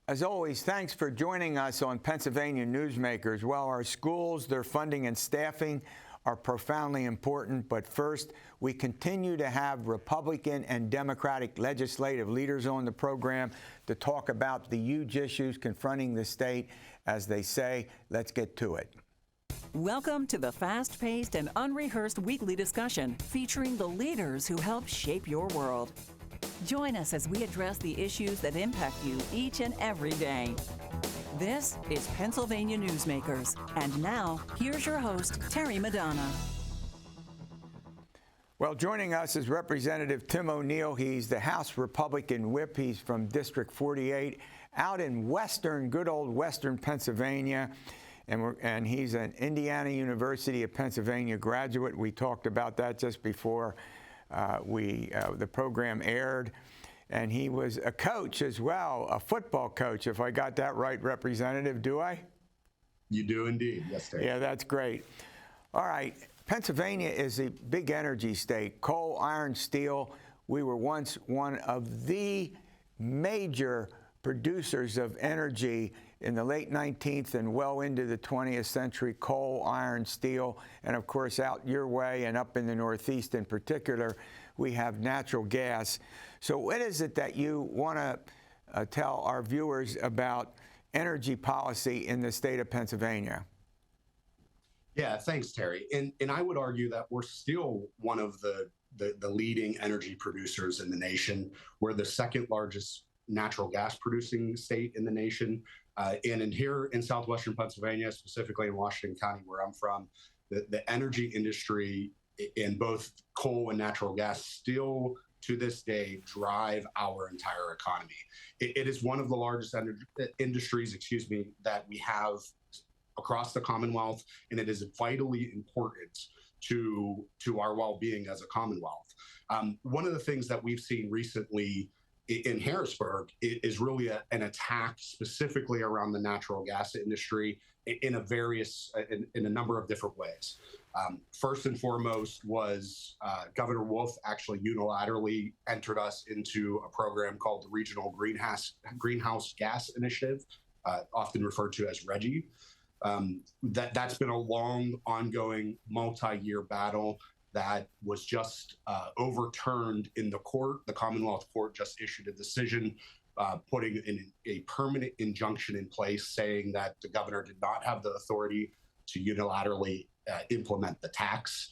As always, thanks for joining us on Pennsylvania Newsmakers. Well, our schools, their funding and staffing are profoundly important, but first, we continue to have Republican and Democratic legislative leaders on the program to talk about the huge issues confronting the state. As they say, let's get to it. Welcome to the fast-paced and unrehearsed weekly discussion featuring the leaders who help shape your world. Join us as we address the issues that impact you each and every day. This is Pennsylvania Newsmakers. And now, here's your host, Terry Madonna. Well, joining us is Representative Tim O'Neill. He's the House Republican whip. He's from District 48 out in good old Western Pennsylvania. And he's an Indiana University of Pennsylvania graduate. We talked about that just before the program aired. And he was a coach as well, a football coach, if I got that right, Representative, do I? You do indeed, yes, Terry. Yeah, that's great. All right, Pennsylvania is a big energy state. Coal, iron, steel. We were once one of the major producers of energy in the late 19th and well into the 20th century. Coal, iron, steel, and of course out your way and up in the Northeast in particular, we have natural gas. So what is it that you want to tell our viewers about energy policy in the state of Pennsylvania? Yeah, thanks, Terry. And I would argue that we're still one of the leading energy producers in the nation. We're the second largest natural gas producing state in the nation. And here in southwestern Pennsylvania, specifically in Washington County, where I'm from, the energy industry in both coal and natural gas still to this day drive our entire economy. It is one of the largest industries, that we have across the Commonwealth, and it is vitally important to our well-being as a Commonwealth. One of the things that we've seen recently in Harrisburg is really an attack specifically around the natural gas industry in a number of different ways. First and foremost was Governor Wolf actually unilaterally entered us into a program called the Regional Greenhouse Gas Initiative, often referred to as RGGI. That's been a long, ongoing, multi-year battle that was just overturned in the court. The Commonwealth Court just issued a decision putting a permanent injunction in place saying that the governor did not have the authority to unilaterally implement the tax.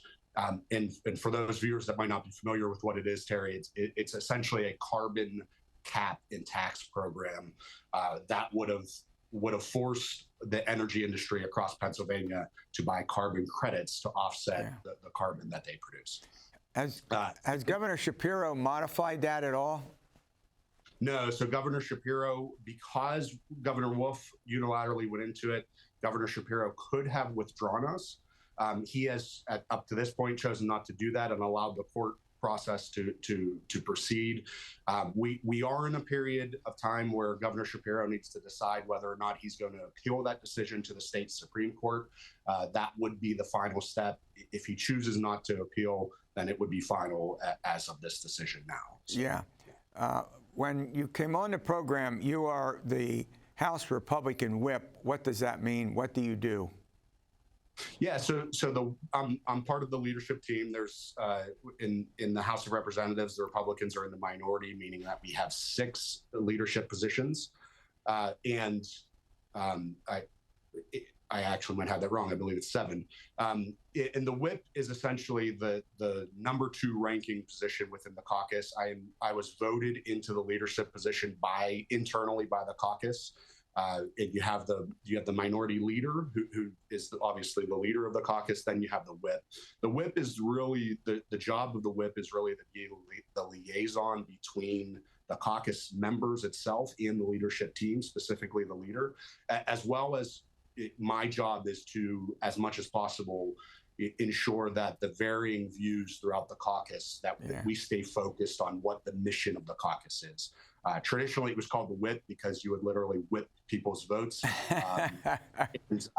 And for those viewers that might not be familiar with what it is, Terry, it's essentially a carbon cap and tax program that would have forced the energy industry across Pennsylvania to buy carbon credits to offset the carbon that they produce. Has Governor Shapiro modified that at all? No. So Governor Shapiro, because Governor Wolf unilaterally went into it, Governor Shapiro could have withdrawn us. He has, up to this point, chosen not to do that and allowed the court process to proceed. We are in a period of time where Governor Shapiro needs to decide whether or not he's going to appeal that decision to the state Supreme Court. That would be the final step. If he chooses not to appeal, then it would be final as of this decision now. So, yeah. When you came on the program, you are the House Republican whip. What does that mean? What do you do? Yeah, I'm part of the leadership team. There's in the House of Representatives, the Republicans are in the minority, meaning that we have 6 leadership positions. I actually might have that wrong. I believe it's 7. And the whip is essentially the number 2 ranking position within the caucus. I was voted into the leadership position internally by the caucus. And you have the minority leader who is obviously the leader of the caucus. Then you have the whip. The whip is really the job of the whip is really the liaison between the caucus members itself and the leadership team, specifically the leader, as well as my job is to, as much as possible, ensure that the varying views throughout the caucus, that we stay focused on what the mission of the caucus is. Traditionally, it was called the whip because you would literally whip people's votes and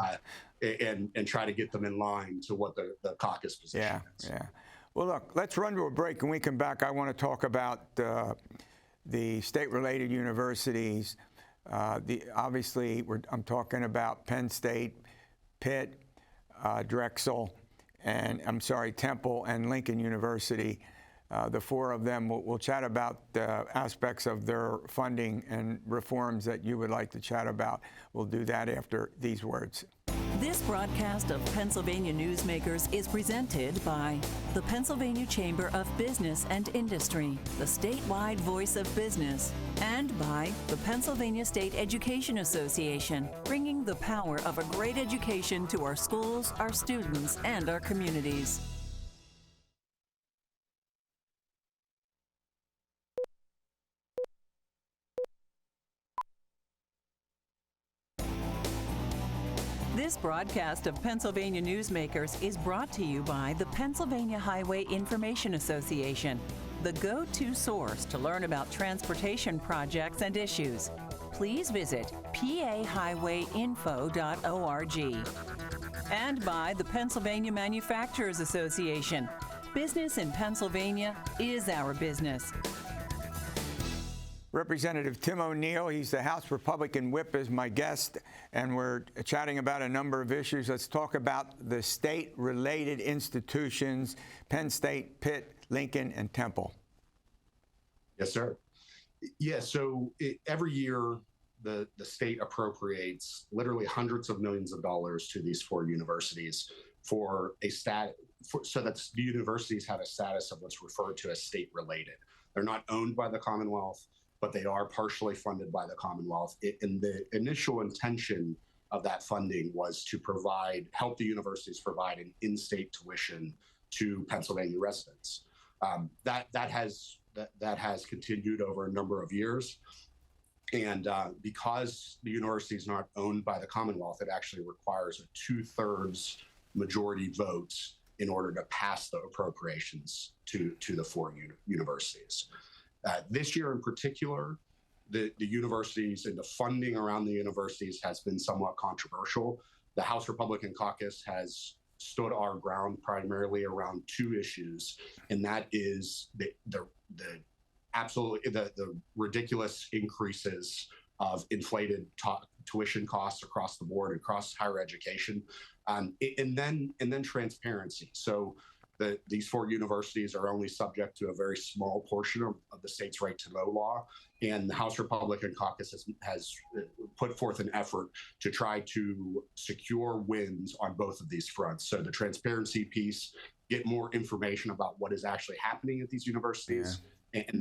try to get them in line to what the caucus position is. Yeah. Well, look, let's run to a break. When we come back, I want to talk about the state-related universities, Obviously, I'm talking about Penn State, Pitt, Drexel, and Temple and Lincoln University. The four of them, we'll chat about the aspects of their funding and reforms that you would like to chat about. We'll do that after these words. This broadcast of Pennsylvania Newsmakers is presented by the Pennsylvania Chamber of Business and Industry, the statewide voice of business, and by the Pennsylvania State Education Association, bringing the power of a great education to our schools, our students, and our communities. This broadcast of Pennsylvania Newsmakers is brought to you by the Pennsylvania Highway Information Association, the go-to source to learn about transportation projects and issues. Please visit pahighwayinfo.org. And by the Pennsylvania Manufacturers Association. Business in Pennsylvania is our business. Representative Tim O'Neill, he's the House Republican whip, is my guest, and we're chatting about a number of issues. Let's talk about the state-related institutions, Penn State, Pitt, Lincoln, and Temple. Yes, sir. Yeah, so every year the state appropriates literally hundreds of millions of dollars to these four universities for so that the universities have a status of what's referred to as state-related. They're not owned by the Commonwealth, but they are partially funded by the Commonwealth. And the initial intention of that funding was to help the universities provide an in-state tuition to Pennsylvania residents. That has continued over a number of years. And because the university is not owned by the Commonwealth, it actually requires a 2/3 majority vote in order to pass the appropriations to the four universities. This year in particular, the universities and the funding around the universities has been somewhat controversial. The House Republican caucus has stood our ground primarily around two issues, and that is the ridiculous increases of inflated tuition costs across the board, across higher education, and then transparency. So these four universities are only subject to a very small portion of the state's right to know law, and the House Republican caucus has put forth an effort to try to secure wins on both of these fronts. So the transparency piece, get more information about what is actually happening at these universities. Yeah.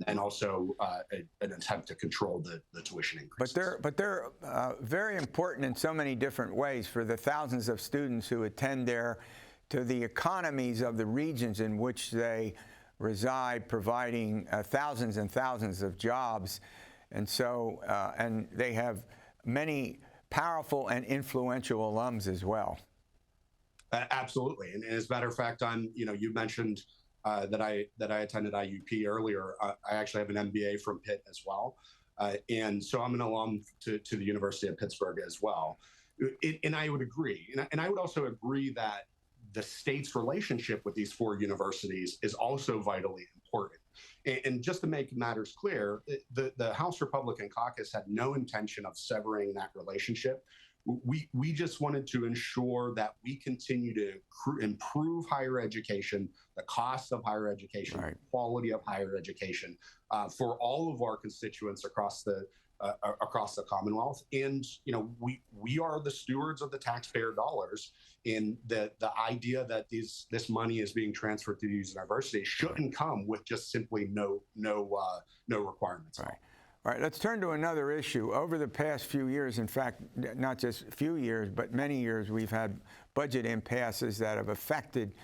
And also an attempt to control the tuition increases. But they're very important in so many different ways for the thousands of students who attend there, to the economies of the regions in which they reside, providing thousands and thousands of jobs. And so, and they have many powerful and influential alums as well. Absolutely. And as a matter of fact, you mentioned that I attended IUP earlier. I actually have an MBA from Pitt as well. And so I'm an alum to the University of Pittsburgh as well. And I would agree. And I would also agree that the state's relationship with these four universities is also vitally important. And just to make matters clear, the House Republican caucus had no intention of severing that relationship. We just wanted to ensure that we continue to improve higher education, the cost of higher education, right, the quality of higher education for all of our constituents across the Commonwealth. And we are the stewards of the taxpayer dollars. And the idea that this money is being transferred to these universities shouldn't come with just simply no requirements. Right. All right, let's turn to another issue. Over the past few years, in fact, not just a few years, but many years, we've had budget impasses that have affected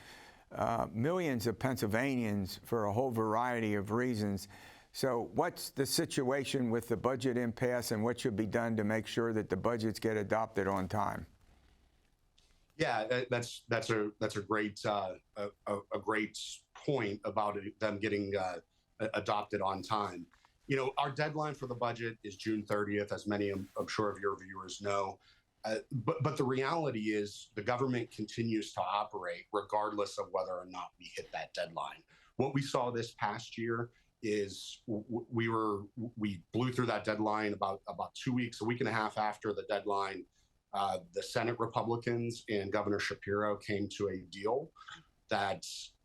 millions of Pennsylvanians for a whole variety of reasons. So what's the situation with the budget impasse, and what should be done to make sure that the budgets get adopted on time? Yeah, that's a great point about them getting adopted on time. Our deadline for the budget is June 30th, as many, I'm sure, of your viewers know. But the reality is the government continues to operate regardless of whether or not we hit that deadline. What we saw this past year is we blew through that deadline about a week and a half after the deadline. The Senate Republicans and Governor Shapiro came to a deal that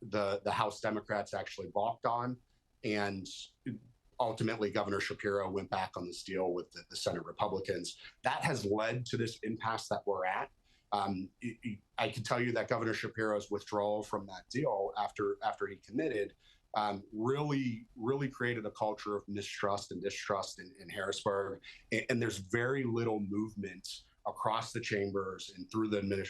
the House Democrats actually balked on, and ultimately Governor Shapiro went back on this deal with the Senate Republicans. That has led to this impasse that we're at. I can tell you that Governor Shapiro's withdrawal from that deal after he committed really created a culture of mistrust and distrust in Harrisburg, and there's very little movement across the chambers and through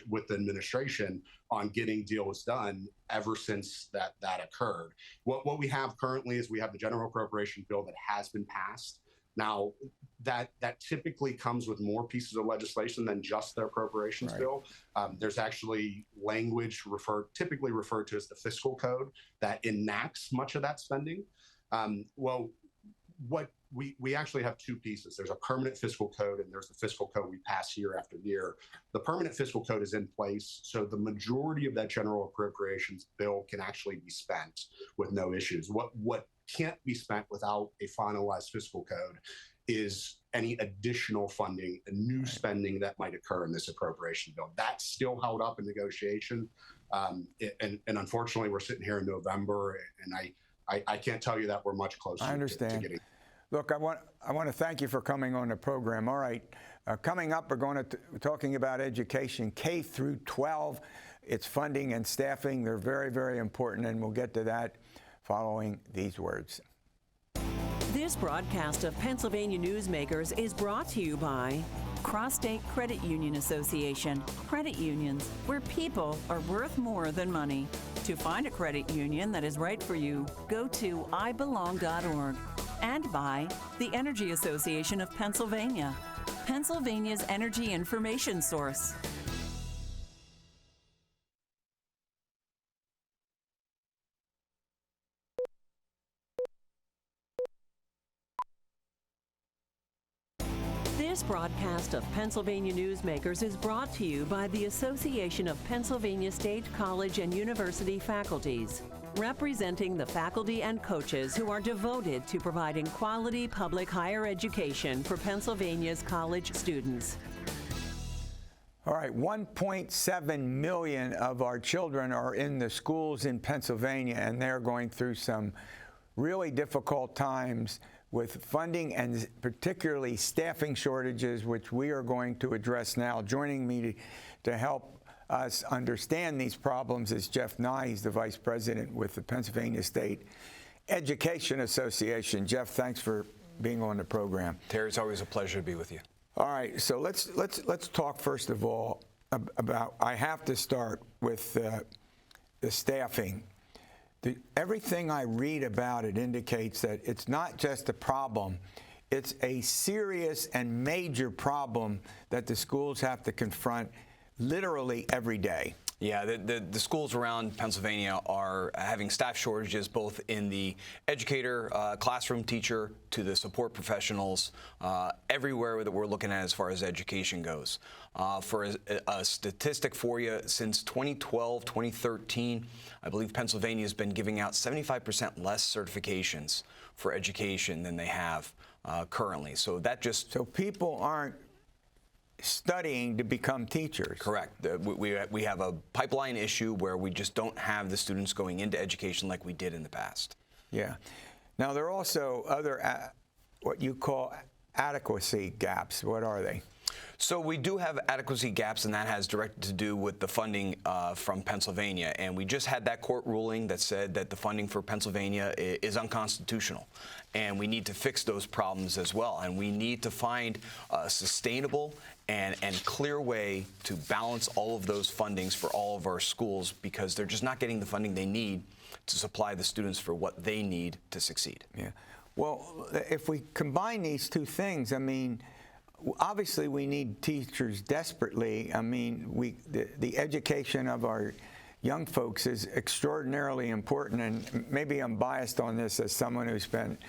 with the administration on getting deals done ever since that occurred. What we have currently is we have the general appropriation bill that has been passed. Now, that typically comes with more pieces of legislation than just the appropriations bill. There's actually language typically referred to as the fiscal code that enacts much of that spending. We actually have two pieces. There's a permanent fiscal code and there's the fiscal code we pass year after year. The permanent fiscal code is in place, so the majority of that general appropriations bill can actually be spent with no issues. What can't be spent without a finalized fiscal code is any additional funding, new spending that might occur in this appropriation bill. That's still held up in negotiation. And unfortunately, we're sitting here in November, and I can't tell you that we're much closer I understand. to getting. Look, I want to thank you for coming on the program. All right, coming up, we're going to talking about education, K through 12, its funding and staffing. They're very, very important, and we'll get to that following these words. This broadcast of Pennsylvania Newsmakers is brought to you by Cross-State Credit Union Association. Credit unions, where people are worth more than money. To find a credit union that is right for you, go to ibelong.org. And by the Energy Association of Pennsylvania, Pennsylvania's energy information source. This broadcast of Pennsylvania Newsmakers is brought to you by the Association of Pennsylvania State College and University Faculties, representing the faculty and coaches who are devoted to providing quality public higher education for Pennsylvania's college students. All right, 1.7 million of our children are in the schools in Pennsylvania, and they're going through some really difficult times with funding and particularly staffing shortages, which we are going to address now. Joining me to help us understand these problems is Jeff Nye. He's the Vice President with the Pennsylvania State Education Association. Jeff, thanks for being on the program. Terry, it's always a pleasure to be with you. All right, so let's talk first of all about. I have to start with the staffing. Everything I read about it indicates that it's not just a problem, it's a serious and major problem that the schools have to confront literally every day. Yeah, the schools around Pennsylvania are having staff shortages, both in the educator, classroom teacher, to the support professionals, everywhere that we're looking at as far as education goes. For a statistic for you, since 2012, 2013, I believe Pennsylvania has been giving out 75% less certifications for education than they have currently. So people aren't studying to become teachers. Correct. We have a pipeline issue where we just don't have the students going into education like we did in the past. Yeah. Now, there are also other what you call adequacy gaps. What are they? So we do have adequacy gaps, and that has directly to do with the funding from Pennsylvania. And we just had that court ruling that said that the funding for Pennsylvania is unconstitutional. And we need to fix those problems as well. And we need to find a sustainable and clear way to balance all of those fundings for all of our schools, because they're just not getting the funding they need to supply the students for what they need to succeed. Yeah. Well, if we combine these two things, I mean, obviously we need teachers desperately. I mean, the education of our young folks is extraordinarily important, and maybe I'm biased on this as someone who spent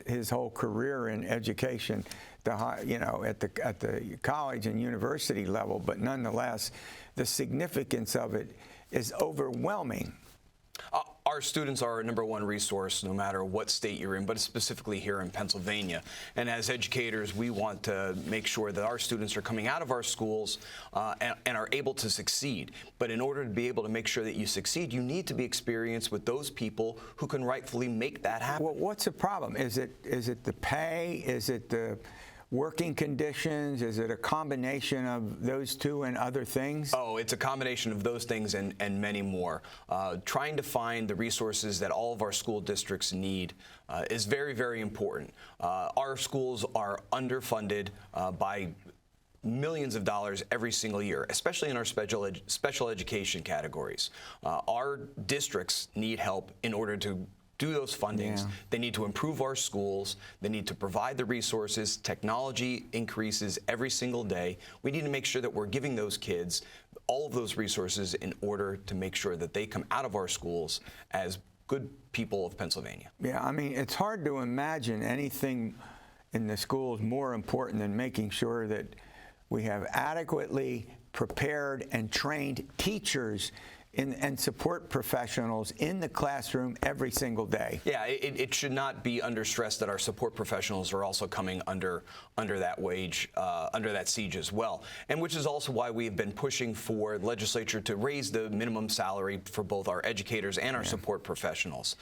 his whole career in education, at the college and university level, but nonetheless, the significance of it is overwhelming. Our students are our #1 resource no matter what state you're in, but specifically here in Pennsylvania. And as educators, we want to make sure that our students are coming out of our schools and are able to succeed. But in order to be able to make sure that you succeed, you need to be experienced with those people who can rightfully make that happen. Well, what's the problem? Is it the pay? Is it the working conditions? Is it a combination of those two and other things? Oh, it's a combination of those things and many more. Trying to find the resources that all of our school districts need is very, very important. Our schools are underfunded by millions of dollars every single year, especially in our special education categories. Our districts need help in order to do those fundings. Yeah. They need to improve our schools. They need to provide the resources. Technology increases every single day. We need to make sure that we're giving those kids all of those resources in order to make sure that they come out of our schools as good people of Pennsylvania. Yeah, I mean, it's hard to imagine anything in the schools more important than making sure that we have adequately prepared and trained teachers and support professionals in the classroom every single day. Yeah, it should not be under stress that our support professionals are also coming under that wage, under that siege as well. And which is also why we've been pushing for the legislature to raise the minimum salary for both our educators and our support professionals.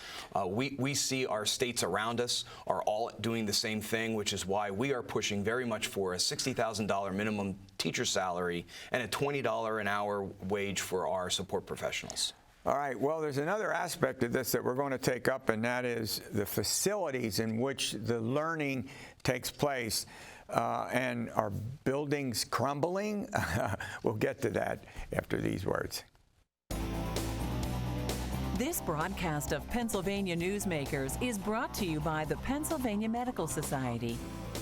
We see our states around us are all doing the same thing, which is why we are pushing very much for a $60,000 minimum teacher salary and a $20 an hour wage for our support professionals. All right, well, there's another aspect of this that we're going to take up, and that is the facilities in which the learning takes place. And are buildings crumbling? We'll get to that after these words. This broadcast of Pennsylvania Newsmakers is brought to you by the Pennsylvania Medical Society.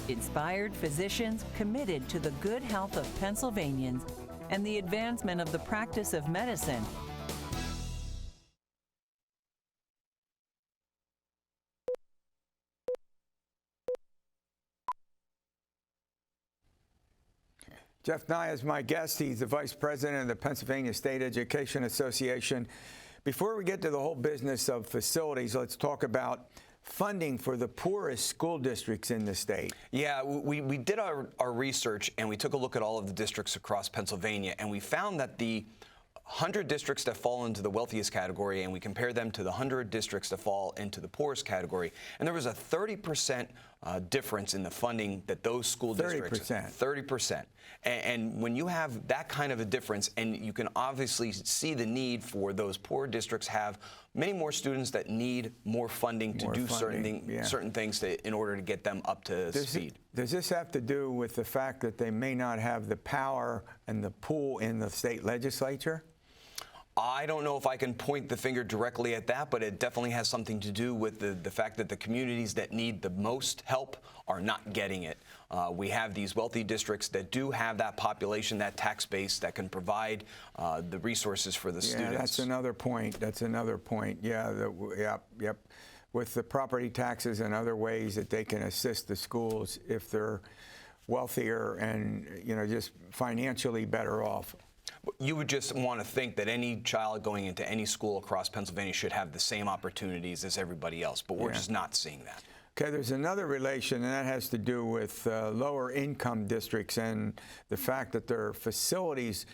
Inspired physicians committed to the good health of Pennsylvanians and the advancement of the practice of medicine. Jeff Nye is my guest. He's the Vice President of the Pennsylvania State Education Association. Before we get to the whole business of facilities, let's talk about funding for the poorest school districts in the state. Yeah, we did our research and we took a look at all of the districts across Pennsylvania, and we found that the 100 districts that fall into the wealthiest category, and we compared them to the 100 districts that fall into the poorest category, and there was a 30% difference in the funding that those school districts. 30%. And when you have that kind of a difference, and you can obviously see the need for those poor districts have many more students that need more funding to do certain things in order to get them up to speed. Does this have to do with the fact that they may not have the power and the pull in the state legislature? I don't know if I can point the finger directly at that, but it definitely has something to do with the fact that the communities that need the most help are not getting it. We have these wealthy districts that do have that population, that tax base that can provide the resources for the students. Yeah, that's another point. That's another point. Yeah, yep. With the property taxes and other ways that they can assist the schools if they're wealthier and, just financially better off. You would just want to think that any child going into any school across Pennsylvania should have the same opportunities as everybody else, but we're just not seeing that. Okay, there's another relation, and that has to do with lower income districts and the fact that their facilities,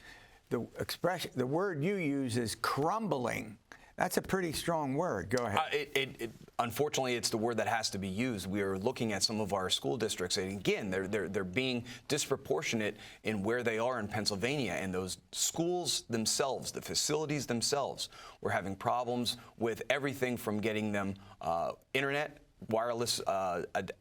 the word you use is crumbling. That's a pretty strong word. Go ahead. Unfortunately, it's the word that has to be used. We are looking at some of our school districts, and again, they're being disproportionate in where they are in Pennsylvania, and those schools themselves, the facilities themselves, we're having problems with everything from getting them internet, wireless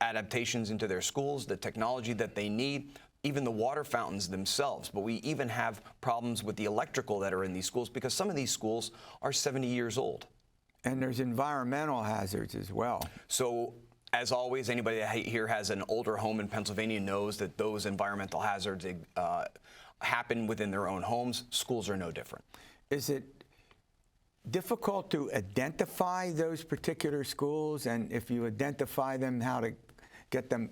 adaptations into their schools, the technology that they need, even the water fountains themselves. But we even have problems with the electrical that are in these schools because some of these schools are 70 years old. And there's environmental hazards as well. So, as always, anybody that here has an older home in Pennsylvania knows that those environmental hazards happen within their own homes. Schools are no different. Is it difficult to identify those particular schools? And if you identify them, how to get them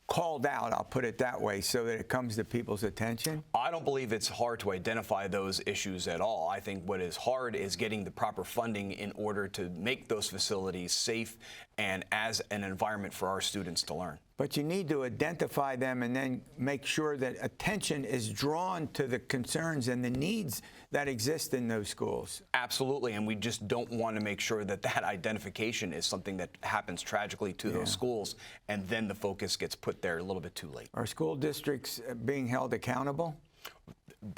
called out, I'll put it that way, so that it comes to people's attention? I don't believe it's hard to identify those issues at all. I think what is hard is getting the proper funding in order to make those facilities safe and as an environment for our students to learn. But you need to identify them and then make sure that attention is drawn to the concerns and the needs that exist in those schools. Absolutely, and we just don't want to make sure that that identification is something that happens tragically to those schools, and then the focus gets put there a little bit too late. Are school districts being held accountable?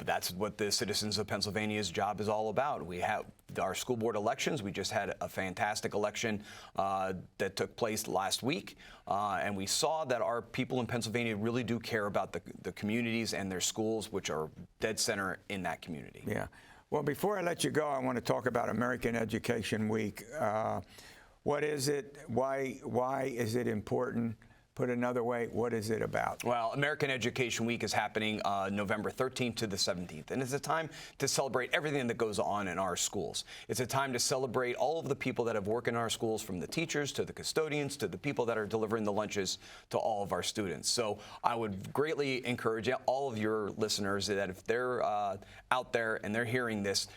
That's what the citizens of Pennsylvania's job is all about. We have our school board elections. We just had a fantastic election that took place last week, and we saw that our people in Pennsylvania really do care about the communities and their schools, which are dead center in that community. Yeah. Well, before I let you go, I want to talk about American Education Week. What is it? Why is it important? Put another way, what is it about? Well, American Education Week is happening November 13th to the 17th, and it's a time to celebrate everything that goes on in our schools. It's a time to celebrate all of the people that have worked in our schools, from the teachers to the custodians to the people that are delivering the lunches to all of our students. So I would greatly encourage all of your listeners that if they're out there and they're hearing this,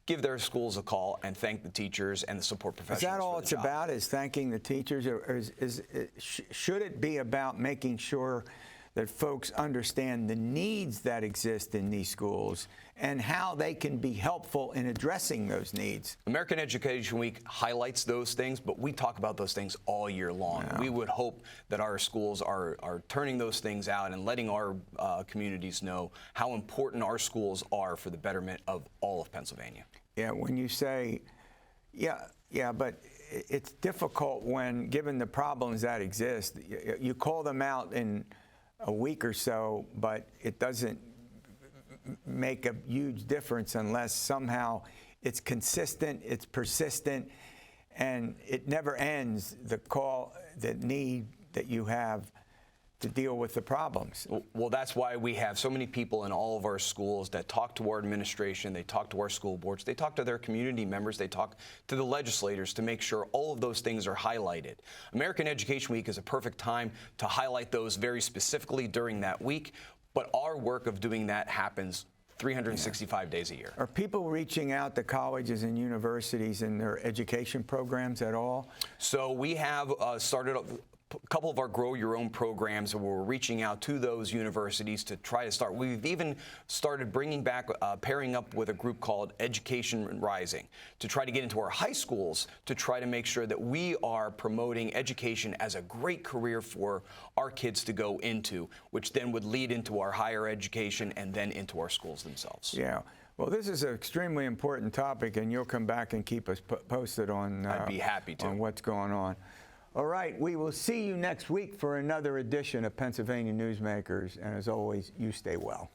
give their schools a call and thank the teachers and the support professionals. Is that all for the it's job. about, is thanking the teachers? Or should it be about making sure that folks understand the needs that exist in these schools and how they can be helpful in addressing those needs? American Education Week highlights those things, but we talk about those things all year long. Wow. We would hope that our schools are turning those things out and letting our communities know how important our schools are for the betterment of all of Pennsylvania. Yeah, when you say, but it's difficult when, given the problems that exist, you call them out in a week or so, but it doesn't make a huge difference unless somehow it's consistent, it's persistent, and it never ends, the call, the need that you have to deal with the problems. Well, that's why we have so many people in all of our schools that talk to our administration, they talk to our school boards, they talk to their community members, they talk to the legislators to make sure all of those things are highlighted. American Education Week is a perfect time to highlight those very specifically during that week, but our work of doing that happens 365 days a year. Are people reaching out to colleges and universities in their education programs at all? So we have started a couple of our Grow Your Own programs where we're reaching out to those universities to try to start. We've even started bringing back, pairing up with a group called Education Rising to try to get into our high schools to try to make sure that we are promoting education as a great career for our kids to go into, which then would lead into our higher education and then into our schools themselves. Yeah. Well, this is an extremely important topic, and you'll come back and keep us posted on, I'd be happy to. on what's going on. All right, we will see you next week for another edition of Pennsylvania Newsmakers, and as always, you stay well.